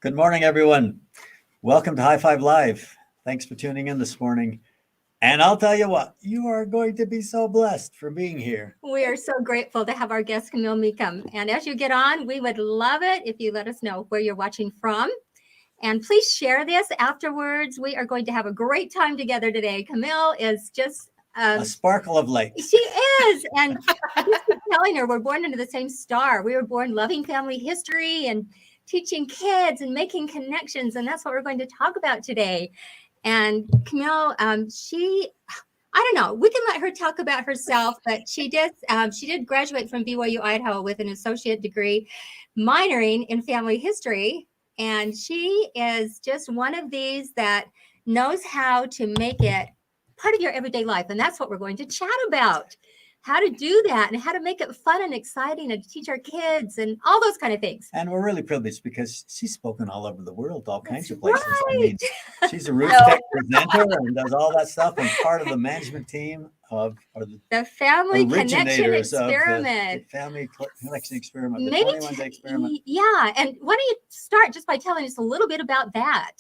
Good morning, everyone. Welcome to High Five Live. Thanks for tuning in this morning. And I'll tell you what, you are going to be so blessed for being here. We are so grateful to have our guest, Camille Mecham. And as you get on, we would love it if you let us know where you're watching from. And please share this afterwards. We are going to have a great time together today. Camille is just a sparkle of light. She is. And I just keep telling her we're born under the same star. We were born loving family history and teaching kids and making connections. And that's what we're going to talk about today. And Camille, I don't know. We can let her talk about herself, but she did graduate from BYU, Idaho with an associate degree, minoring in family history. And she is just one of these that knows how to make it part of your everyday life. And that's what we're going to chat about. How to do that and how to make it fun and exciting and teach our kids and all those kind of things. And we're really privileged because she's spoken all over the world, all kinds of places. Right. I mean, she's a Roots Tech presenter and does all that stuff and part of the management team of the Family Connection Experiment. The Family Connection Experiment, the 21-day experiment. Yeah. And why don't you start just by telling us a little bit about that?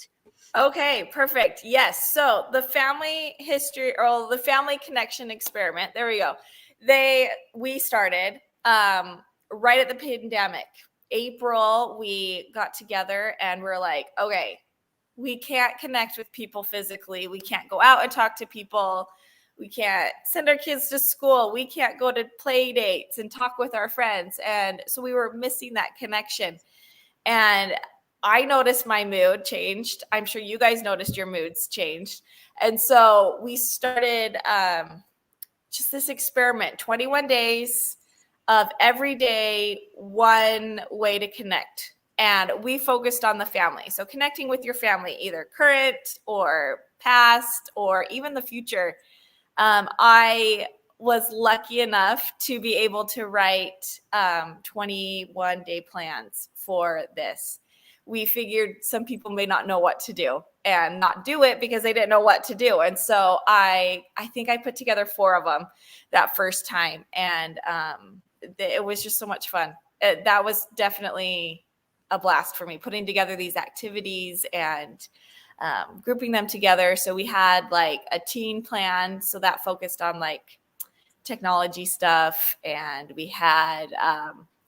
Okay, perfect. Yes. So the family history or the Family Connection Experiment, there we go. We started right at the pandemic. April, we got together and we're like, okay, we can't connect with people physically. We can't go out and talk to people. We can't send our kids to school. We can't go to play dates and talk with our friends. And so we were missing that connection. And I noticed my mood changed. I'm sure you guys noticed your moods changed. And so we started just this experiment, 21 days of every day, one way to connect. And we focused on the family. So connecting with your family, either current or past or even the future. I was lucky enough to be able to write 21-day plans for this. We figured some people may not know what to do and not do it because they didn't know what to do. And so I think I put together 4 of them that first time. And it was just so much fun. That was definitely a blast for me, putting together these activities and grouping them together. So we had like a teen plan. So that focused on like technology stuff. And we had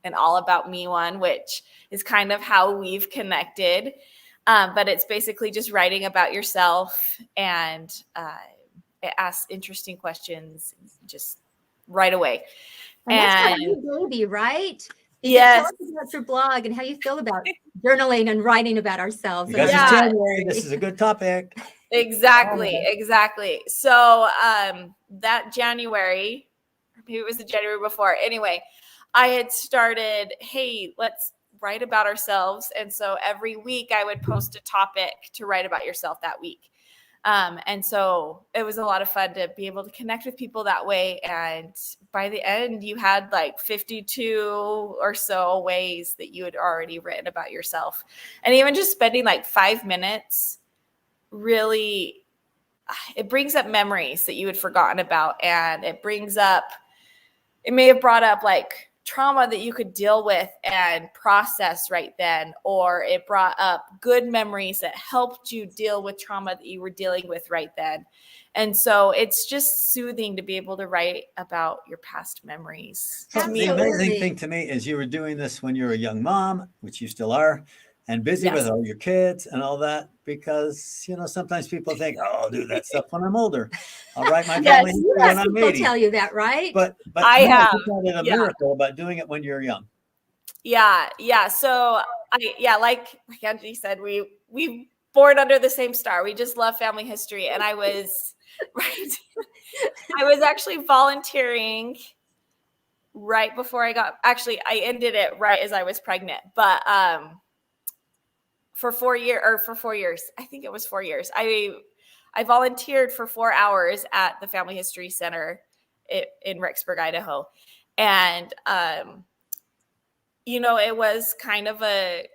an All About Me one, which is kind of how we've connected. But it's basically just writing about yourself and it asks interesting questions just right away. And that's kind of your baby, right? Yes. Tell us about your blog and how you feel about journaling and writing about ourselves. Because it's January, this is a good topic. Exactly. So that January, maybe it was the January before. Anyway, I had started, hey, let's write about ourselves. And so every week I would post a topic to write about yourself that week. And so it was a lot of fun to be able to connect with people that way. And by the end, you had like 52 or so ways that you had already written about yourself. And even just spending like 5 minutes, really, it brings up memories that you had forgotten about. And it may have brought up like trauma that you could deal with and process right then, or it brought up good memories that helped you deal with trauma that you were dealing with right then. And so it's just soothing to be able to write about your past memories. The amazing thing to me is you were doing this when you were a young mom, which you still are, and busy with all your kids and all that, because, sometimes people think, oh, I'll do that stuff when I'm older. I'll write my family when I'm 80. People tell you that, right? But I have. A miracle about doing it when you're young. Yeah. So like Angelle said, we born under the same star. We just love family history. And I was actually volunteering right before I ended it right as I was pregnant. But for 4 years, I think it was 4 years, I volunteered for 4 hours at the Family History Center in Rexburg, Idaho. And, it was kind of a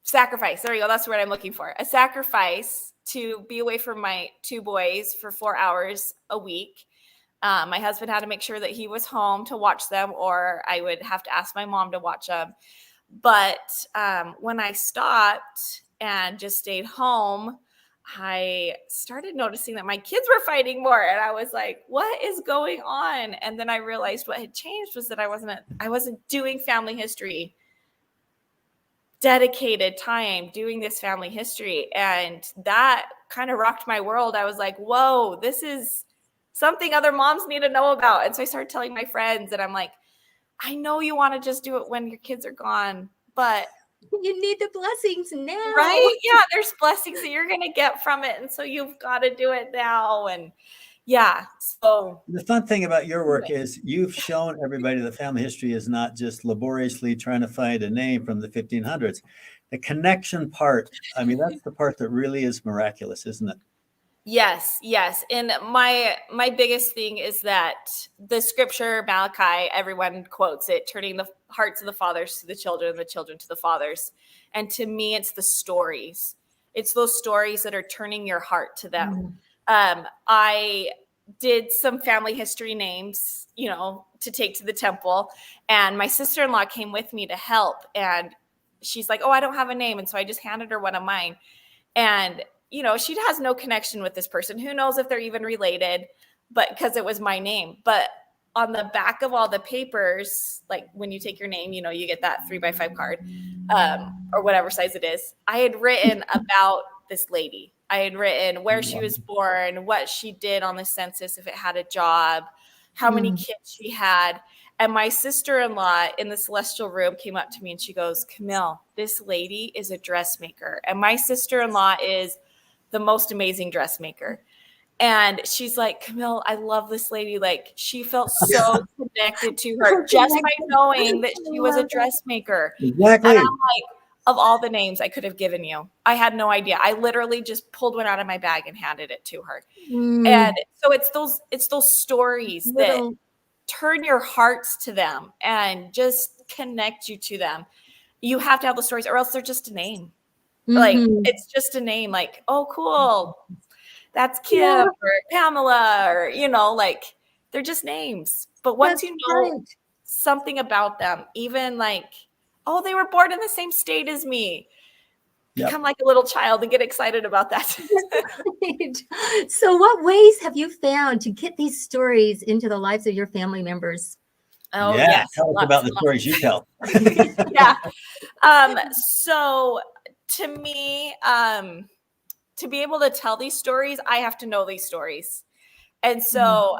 sacrifice. There you go. That's the word I'm looking for. A sacrifice to be away from my 2 boys for 4 hours a week. My husband had to make sure that he was home to watch them, or I would have to ask my mom to watch them. But when I stopped and just stayed home, I started noticing that my kids were fighting more, and I was like, what is going on? And then I realized what had changed was that I wasn't doing family history, dedicated time doing this family history. And that kind of rocked my world. I was like, whoa, this is something other moms need to know about. And so I started telling my friends, and I'm like, I know you want to just do it when your kids are gone, but you need the blessings now. Right? Yeah, there's blessings that you're going to get from it. And so you've got to do it now. And yeah, so the fun thing about your work is you've shown everybody that family history is not just laboriously trying to find a name from the 1500s. The connection part, I mean, that's the part that really is miraculous, isn't it? yes. And my biggest thing is that the scripture, Malachi, everyone quotes it, turning the hearts of the fathers to the children to the fathers. And to me, it's the stories. It's those stories that are turning your heart to them. I did some family history names, to take to the temple. And my sister-in-law came with me to help. And she's like, oh, I don't have a name. And so I just handed her one of mine. And she has no connection with this person. Who knows if they're even related, but because it was my name. But on the back of all the papers, like when you take your name, you get that 3x5 card, or whatever size it is. I had written about this lady. I had written where she was born, what she did on the census, if it had a job, how many kids she had. And my sister-in-law in the celestial room came up to me and she goes, Camille, this lady is a dressmaker. And my sister-in-law is the most amazing dressmaker. And she's like, Camille, I love this lady. Like, she felt so connected to her just by knowing that she was a dressmaker. Exactly. And I'm like, of all the names I could have given you, I had no idea. I literally just pulled one out of my bag and handed it to her. And so it's those stories that turn your hearts to them and just connect you to them. You have to have the stories, or else they're just a name. Like, it's just a name, like, oh, cool, that's Kim or Pamela, or, like, they're just names. But once you know something about them, even like, oh, they were born in the same state as me, become like a little child and get excited about that. So what ways have you found to get these stories into the lives of your family members? Oh, yeah. yes. Tell us about the stories you tell. Yeah. So to me, to be able to tell these stories, I have to know these stories. And so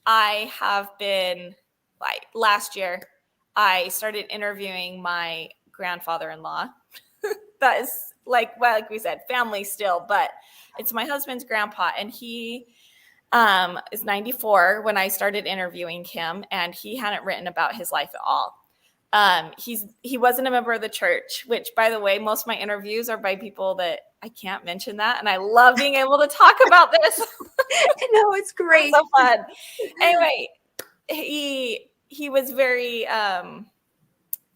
I have been, like, last year, I started interviewing my grandfather-in-law. That is like we said, family still, but it's my husband's grandpa. And he is 94 when I started interviewing him, and he hadn't written about his life at all. He wasn't a member of the church, which, by the way, most of my interviews are by people that I can't mention that. And I love being able to talk about this. No, it's great. It's so fun. Anyway, he was very,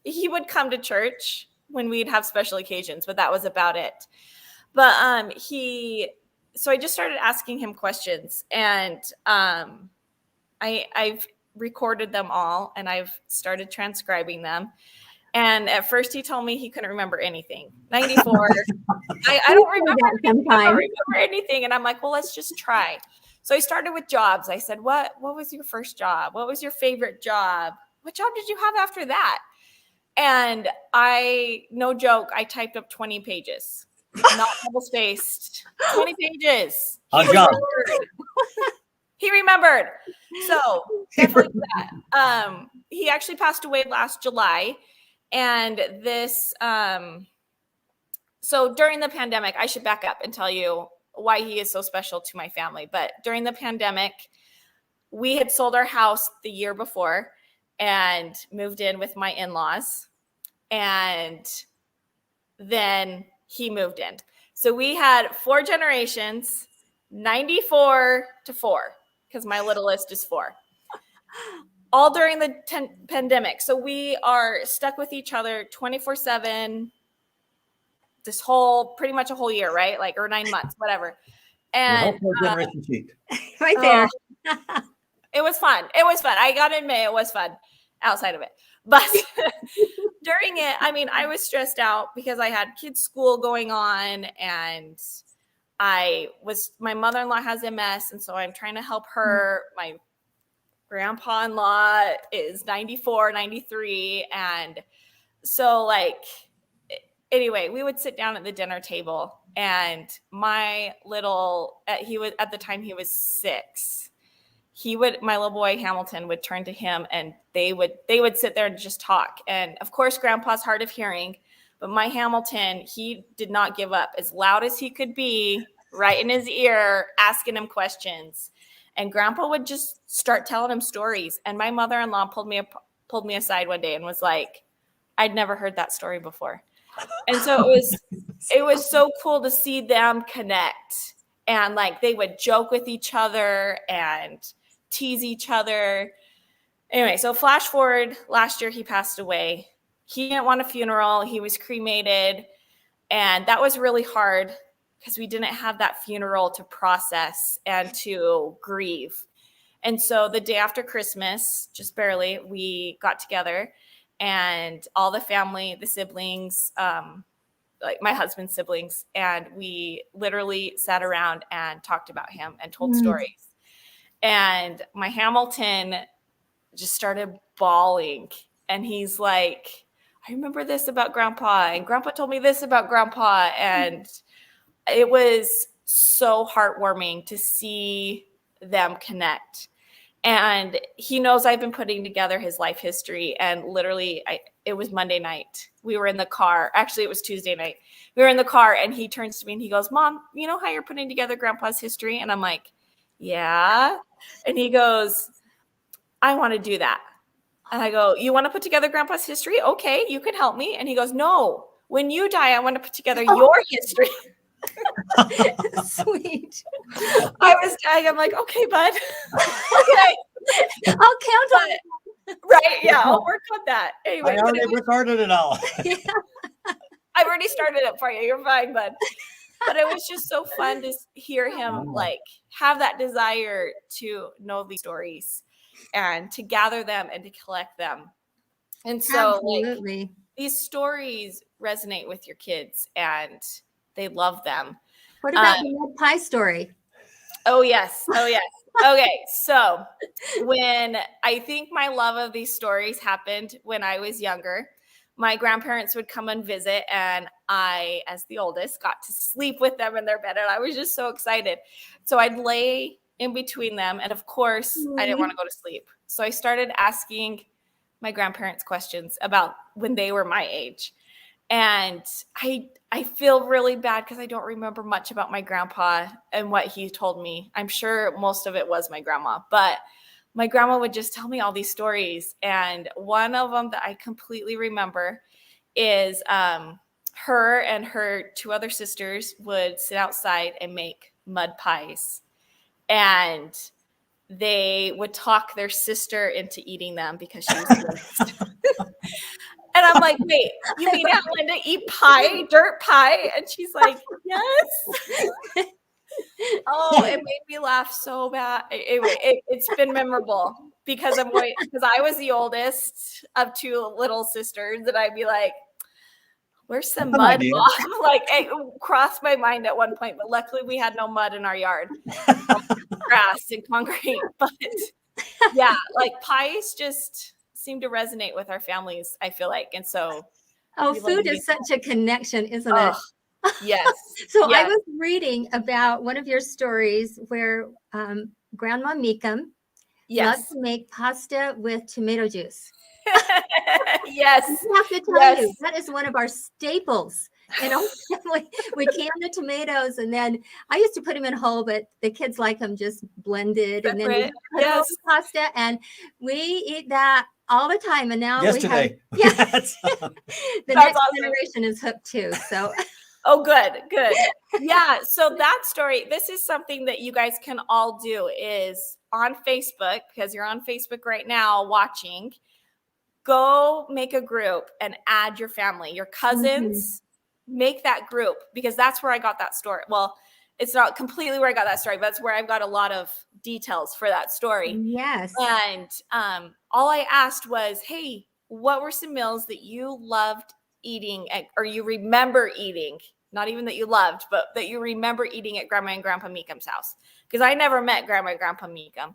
he would come to church when we'd have special occasions, but that was about it. But so I just started asking him questions, and I've recorded them all, and I've started transcribing them. And at first he told me he couldn't remember anything. 94. I don't remember anything. And I'm like, well, let's just try. So I started with jobs. I said, what was your first job? What was your favorite job? What job did you have after that? And no joke, I typed up 20 pages, not double-spaced, 20 pages. He remembered. So definitely that. He actually passed away last July. And this, so during the pandemic, I should back up and tell you why he is so special to my family. But during the pandemic, we had sold our house the year before and moved in with my in-laws. And then he moved in. So we had 4 generations, 94 to 4, because my littlest is 4. All during the pandemic. So we are stuck with each other 24/7, pretty much a whole year, right? Like, or 9 months, whatever. And right there. It was fun. I gotta admit, it was fun outside of it. But during it, I mean, I was stressed out because I had kids' school going on, and my mother-in-law has MS, and so I'm trying to help her. My grandpa-in-law is 94, 93, and so like, anyway, we would sit down at the dinner table, and my little, he was, at the time he was 6. My little boy Hamilton would turn to him, and they would sit there and just talk. And of course, Grandpa's hard of hearing, but my Hamilton, he did not give up, as loud as he could be, right in his ear, asking him questions. And Grandpa would just start telling him stories. And my mother-in-law pulled me aside one day and was like, I'd never heard that story before. And so it was so cool to see them connect, and like they would joke with each other and tease each other. Anyway, so flash forward, last year he passed away. He didn't want a funeral. He was cremated, and that was really hard because we didn't have that funeral to process and to grieve. And so the day after Christmas, just barely, we got together, and all the family, the siblings, like my husband's siblings, and we literally sat around and talked about him and told stories. And my Hamilton just started bawling, and he's like, I remember this about Grandpa, and Grandpa told me this about Grandpa. And it was so heartwarming to see them connect. And he knows I've been putting together his life history. And literally, it was Monday night. We were in the car. Actually, it was Tuesday night. We were in the car, and he turns to me and he goes, Mom, you know how you're putting together Grandpa's history? And I'm like, yeah. And he goes, I want to do that. And I go, you want to put together Grandpa's history? Okay, you can help me. And he goes, no, when you die, I want to put together your history. Sweet. I was dying. I'm like, okay, bud. Okay. I'll count on it. Right. Yeah. I'll work on that. Anyway, I already recorded it all. I've already started it for you. You're fine, bud. But it was just so fun to hear him like have that desire to know these stories and to gather them and to collect them. And so like, these stories resonate with your kids, and they love them. What about the mud pie story? Oh, yes. Oh, yes. Okay. So when I think my love of these stories happened when I was younger, my grandparents would come and visit, and I, as the oldest, got to sleep with them in their bed, and I was just so excited. So I'd lay in between them, and of course, I didn't want to go to sleep. So I started asking my grandparents questions about when they were my age. And I feel really bad because I don't remember much about my grandpa and what he told me. I'm sure most of it was my grandma, but my grandma would just tell me all these stories. And one of them that I completely remember is her and her 2 other sisters would sit outside and make mud pies. And they would talk their sister into eating them because she was the And I'm like, wait, you mean Aunt Linda eat pie, dirt pie? And she's like, yes. Oh, it made me laugh so bad. Anyway, it's been memorable because I was the oldest of 2 little sisters, and I'd be like, where's some mud, Mom? Like, it crossed my mind at one point, but luckily we had no mud in our yard. Grass and concrete. But yeah, like pies just seem to resonate with our families, I feel like. And so food is such a connection, isn't it? Yes. So yes. I was reading about one of your stories where Grandma Mecham loves to make pasta with tomato juice. Yes. I have to tell you, that is one of our staples. And we can the tomatoes, and then I used to put them in whole, but the kids like them just blended. Separate. And then we put pasta, and we eat that all the time. And now yesterday, we have, the next generation is hooked too. So, oh, good. Yeah. So that story, this is something that you guys can all do is on Facebook, because you're on Facebook right now watching. Go make a group and add your family, your cousins. Make that group, because that's where I got that story. Well, it's not completely where I got that story, but that's where I've got a lot of details for that story. Yes. And all I asked was, hey, what were some meals that you loved eating or you remember eating? Not even that you loved, but that you remember eating at Grandma and Grandpa Mecham's house. Because I never met Grandma and Grandpa Mecham.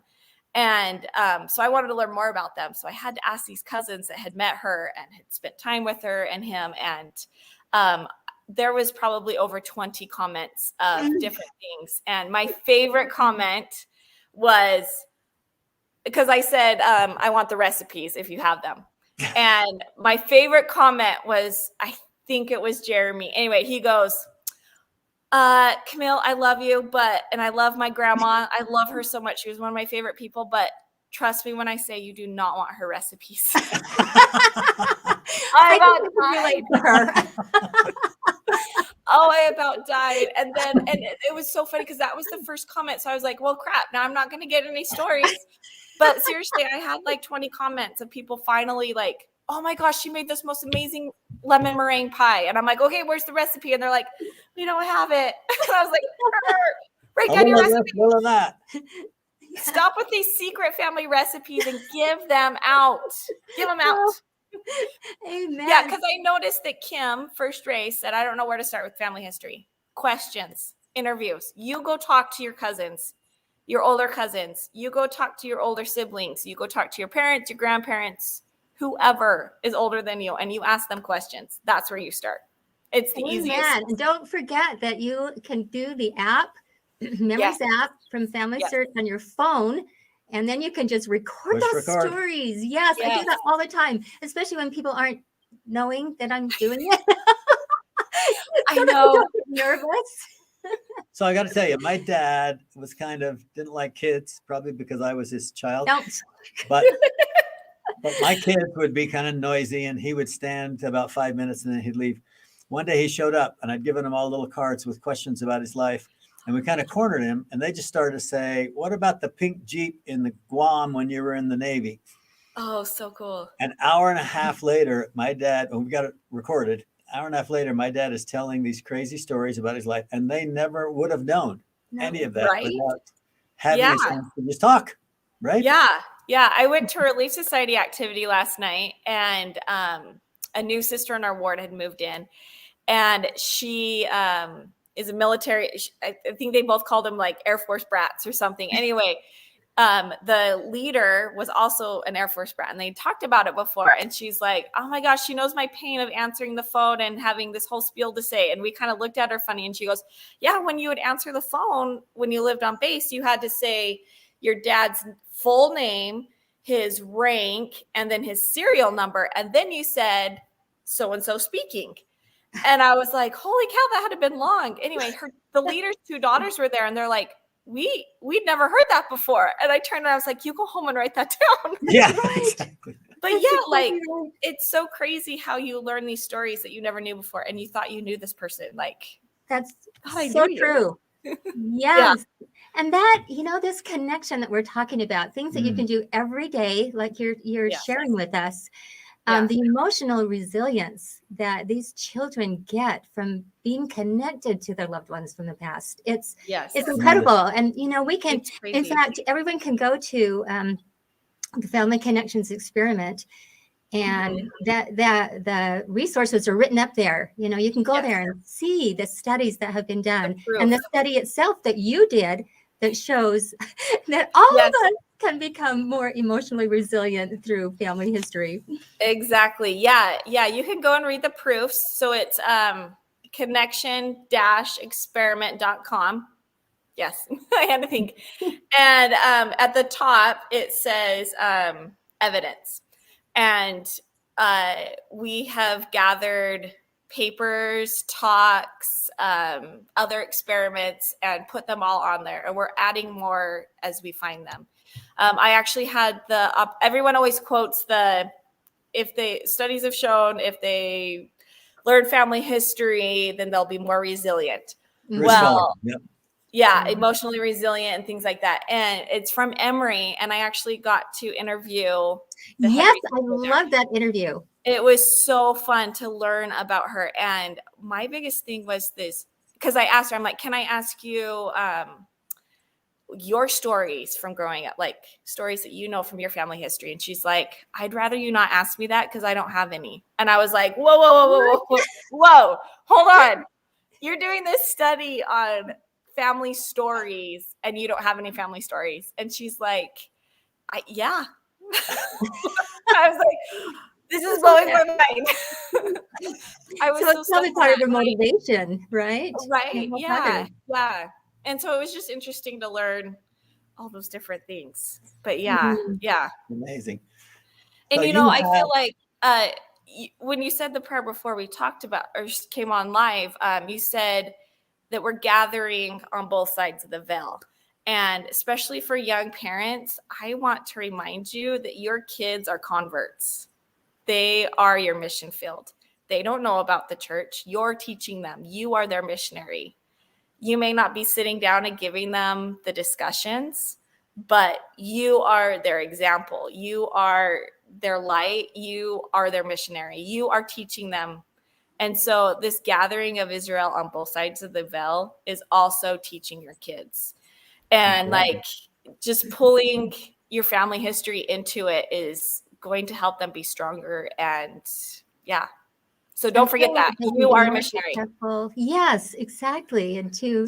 And so I wanted to learn more about them. So I had to ask these cousins that had met her and had spent time with her and him. And there was probably over 20 comments of different things. And my favorite comment was, because I said, I want the recipes if you have them. And my favorite comment was, I think it was Jeremy. Anyway, he goes, Camille, I love you, and I love my grandma. I love her so much. She was one of my favorite people, but trust me when I say you do not want her recipes. I about died. To her. Oh, I about died. And it was so funny because that was the first comment. So I was like, well, crap, now I'm not going to get any stories. But seriously, I had like 20 comments of people finally like, oh my gosh, she made this most amazing lemon meringue pie. And I'm like, okay, where's the recipe? And they're like, we don't have it. And I was like, write down your recipe. All of that. Stop with these secret family recipes and give them out. Give them out. Amen. Yeah, because I noticed that Kim, first race, said, I don't know where to start with family history. Questions, interviews. You go talk to your cousins, your older cousins. You go talk to your older siblings. You go talk to your parents, your grandparents, whoever is older than you, and you ask them questions. That's where you start. It's the easiest. And don't forget that you can do the app, Memories app from Family Search on your phone. And then you can just record those stories. Yes, I do that all the time, especially when people aren't knowing that I'm doing it. I know. Nervous. So I got to tell you, my dad was didn't like kids, probably because I was his child. But my kids would be kind of noisy, and he would stand about 5 minutes and then he'd leave. One day he showed up, and I'd given him all little cards with questions about his life. And we kind of cornered him, and they just started to say, what about the pink Jeep in the Guam when you were in the Navy? Oh, so cool. An hour and a half later, my dad, we got it recorded. Hour and a half later, my dad is telling these crazy stories about his life, and they never would have known any of that without having a chance to just talk, right? Yeah. I went to a Relief Society activity last night, and a new sister in our ward had moved in, and she is a military. I think they both called them like Air Force brats or something. Anyway, the leader was also an Air Force brat, and they talked about it before. And she's like, oh my gosh, she knows my pain of answering the phone and having this whole spiel to say. And we kind of looked at her funny, and she goes, yeah, when you would answer the phone, when you lived on base, you had to say your dad's full name, his rank, and then his serial number. And then you said, so-and-so speaking. And I was like, holy cow, that had been long. Anyway, the leader's two daughters were there, and they're like, we'd never heard that before. And I turned and I was like, you go home and write that down. Yeah, exactly. But it's so crazy how you learn these stories that you never knew before, and you thought you knew this person. Like, that's so true. Yes. Yeah. And that, this connection that we're talking about, things that you can do every day, like you're sharing with us. The emotional resilience that these children get from being connected to their loved ones from the past. It's incredible. And, we can, in fact, everyone can go to the Family Connections Experiment, and the resources are written up there. You can go there and see the studies that have been done, and the study itself that you did that shows that all of us can become more emotionally resilient through family history. Exactly. Yeah. You can go and read the proofs. So it's connection-experiment.com. Yes, I had to think. And at the top, it says evidence. And we have gathered papers, talks, other experiments, and put them all on there. And we're adding more as we find them. I actually had everyone always quotes studies have shown if they learn family history, then they'll be more resilient. Emotionally resilient and things like that. And it's from Emory, and I actually got to interview. Yes, I love that interview. It was so fun to learn about her. And my biggest thing was this, because I asked her, I'm like, can I ask you, your stories from growing up, like stories that you know from your family history. And she's like, I'd rather you not ask me that because I don't have any. And I was like, whoa, whoa, whoa, whoa, whoa, whoa, hold on. You're doing this study on family stories and you don't have any family stories. And she's like, yeah. I was like, this is blowing my mind. I was so it's probably part of her motivation, right? Right. Yeah. Yeah. And so it was just interesting to learn all those different things. But yeah. Mhm. Yeah. Amazing. And So you know, you I have, feel like when you said the prayer before we talked about or came on live, you said that we're gathering on both sides of the veil. And especially for young parents, I want to remind you that your kids are converts. They are your mission field. They don't know about the church. You're teaching them. You are their missionary. You may not be sitting down and giving them the discussions, but you are their example. You are their light. You are their missionary. You are teaching them. And so this gathering of Israel on both sides of the veil is also teaching your kids. And like just pulling your family history into it is going to help them be stronger. And yeah. So don't forget that. You are a missionary. Yes, exactly. And to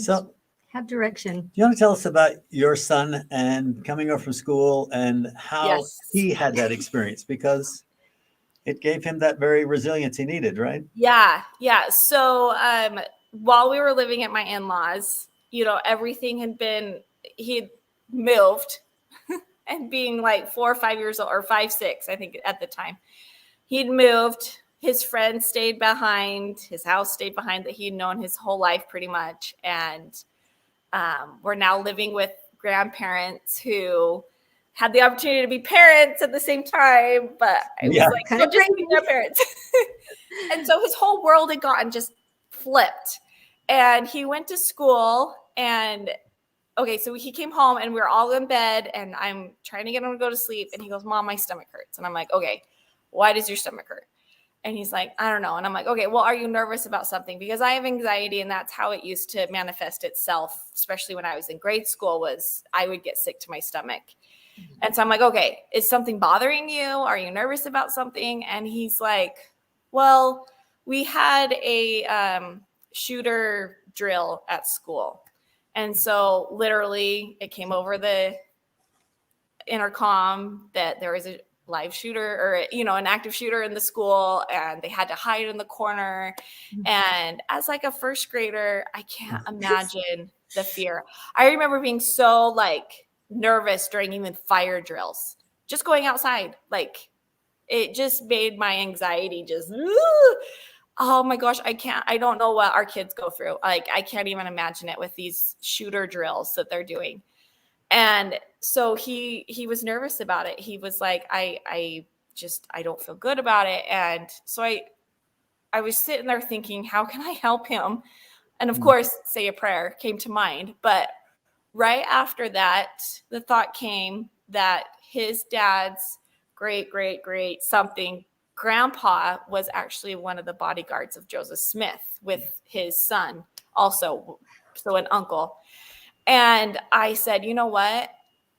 have direction. Do you want to tell us about your son and coming over from school and how he had that experience? Because it gave him that very resilience he needed, right? Yeah. Yeah. So while we were living at my in-laws, you know, everything had been, he'd moved and being like 4 or 5 years old, or 5, 6, I think at the time, he'd moved. His friends stayed behind. His house stayed behind that he'd known his whole life pretty much. And we're now living with grandparents who had the opportunity to be parents at the same time, but it was like, no, just be grandparents. And so his whole world had gotten just flipped. And he went to school and okay, so he came home and we were all in bed and I'm trying to get him to go to sleep. And he goes, Mom, my stomach hurts. And I'm like, okay, why does your stomach hurt? And he's like, I don't know. And I'm like, okay, well, are you nervous about something? Because I have anxiety and that's how it used to manifest itself, especially when I was in grade school, was I would get sick to my stomach. And so I'm like, okay, is something bothering you? Are you nervous about something? And he's like, well, we had a shooter drill at school. And so literally it came over the intercom that there was a live shooter or, you know, an active shooter in the school and they had to hide in the corner. And as like a first grader, I can't imagine the fear. I remember being so like nervous during even fire drills, just going outside. Like it just made my anxiety just, oh my gosh, I don't know what our kids go through. Like, I can't even imagine it with these shooter drills that they're doing. And so he was nervous about it. He was like, I don't feel good about it. And so I was sitting there thinking, how can I help him? And of course, say a prayer came to mind. But right after that, the thought came that his dad's great something grandpa was actually one of the bodyguards of Joseph Smith with his son also, so an uncle. And I said, you know what,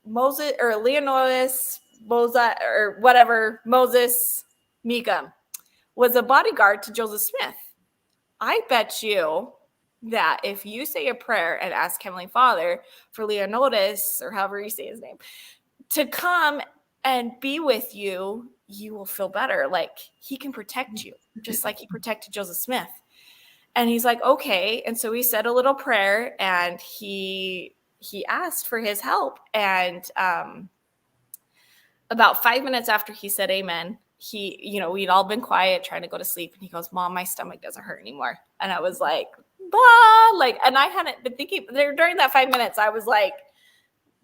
Moses or Leonidas Moses or whatever, Moses Mecham was a bodyguard to Joseph Smith. I bet you that if you say a prayer and ask Heavenly Father for Leonidas, or however you say his name, to come and be with you, you will feel better. Like he can protect you, just like he protected Joseph Smith. And he's like, okay. And so he said a little prayer and he asked for his help. And about 5 minutes after he said amen, we'd all been quiet trying to go to sleep. And he goes, Mom, my stomach doesn't hurt anymore. And I was like, bah, like, and I hadn't been thinking there during that 5 minutes. I was like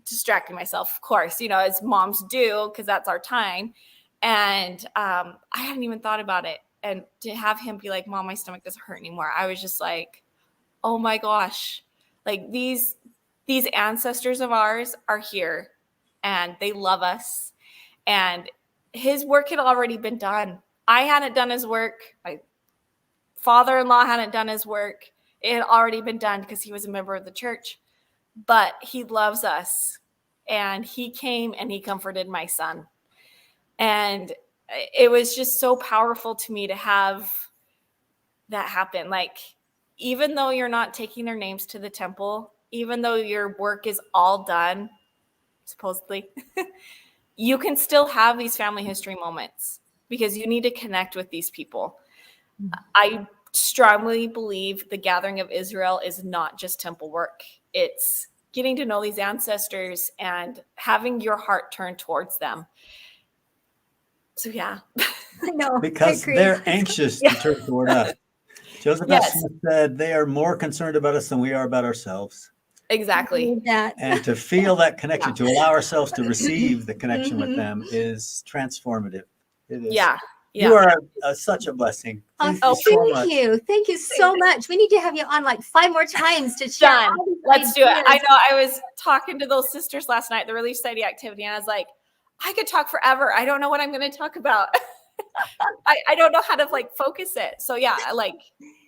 distracting myself, of course, as moms do, because that's our time. And I hadn't even thought about it. And to have him be like, Mom, my stomach doesn't hurt anymore. I was just like, oh my gosh, like these ancestors of ours are here and they love us. And his work had already been done. I hadn't done his work. My father-in-law hadn't done his work. It had already been done because he was a member of the church. but he loves us. And he came and he comforted my son. And it was just so powerful to me to have that happen. Like, even though you're not taking their names to the temple, even though your work is all done, supposedly, you can still have these family history moments because you need to connect with these people. I strongly believe the gathering of Israel is not just temple work. It's getting to know these ancestors and having your heart turn towards them. So yeah. I know. Because they're anxious to turn toward us. Joseph Smith said they are more concerned about us than we are about ourselves. Exactly. And to feel that connection, to allow ourselves to receive the connection with them is transformative. It is. Yeah. You are such a blessing. Thank you. Thank you so much. We need to have you on like 5 more times to share. Let's do it. I know I was talking to those sisters last night, the Relief Society activity, and I was like, I could talk forever. I don't know what I'm going to talk about. I don't know how to like focus it. So yeah,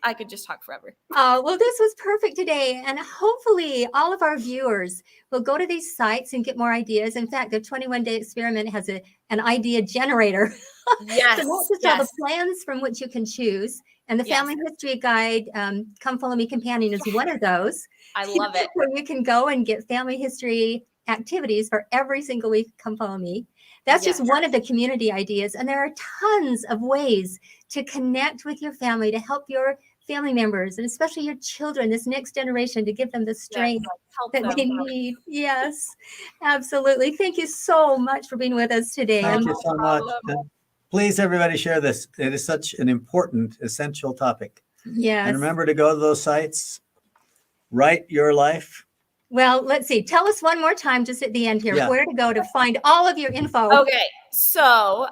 I could just talk forever. Oh, well, this was perfect today. And hopefully all of our viewers will go to these sites and get more ideas. In fact, the 21-day experiment has an idea generator. Yes. So not just all the plans from which you can choose. And the family history guide, Come Follow Me Companion, is one of those. I love it. Where you can go and get family history activities for every single week. Come Follow Me. That's just one of the community ideas. And there are tons of ways to connect with your family, to help your family members, and especially your children, this next generation, to give them the strength that they need. Yes, absolutely. Thank you so much for being with us today. Thank you so much. And please, everybody, share this. It is such an important, essential topic. Yes. And remember to go to those sites, write your life. Well, let's see. Tell us one more time, just at the end here, where to go to find all of your info. Okay. So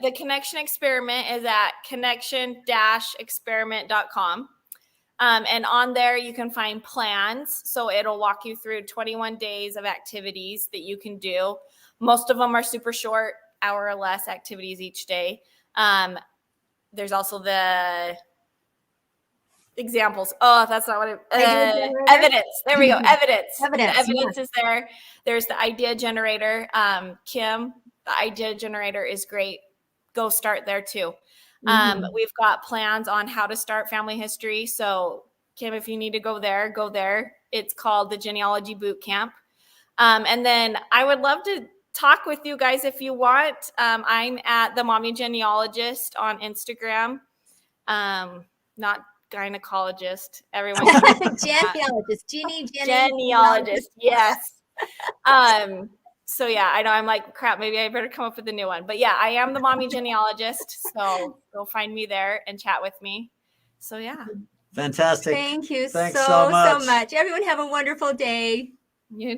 the Connection Experiment is at connection-experiment.com. And on there, you can find plans. So it'll walk you through 21 days of activities that you can do. Most of them are super short, hour or less activities each day. There's also the examples. Oh, that's not what evidence. There we go. Evidence. The evidence is there. There's the idea generator. Kim, the idea generator is great. Go start there too. We've got plans on how to start family history. So Kim, if you need to go there, go there. It's called the Genealogy Boot Camp. And then I would love to talk with you guys if you want. I'm at the Mommy Genealogist on Instagram. Not gynecologist. Everyone. Genealogist. Genealogist. Yes. So yeah, I know I'm like, crap, maybe I better come up with a new one. But yeah, I am the Mommy Genealogist. So go find me there and chat with me. So yeah. Fantastic. Thank you Thanks so much. much. Everyone have a wonderful day. You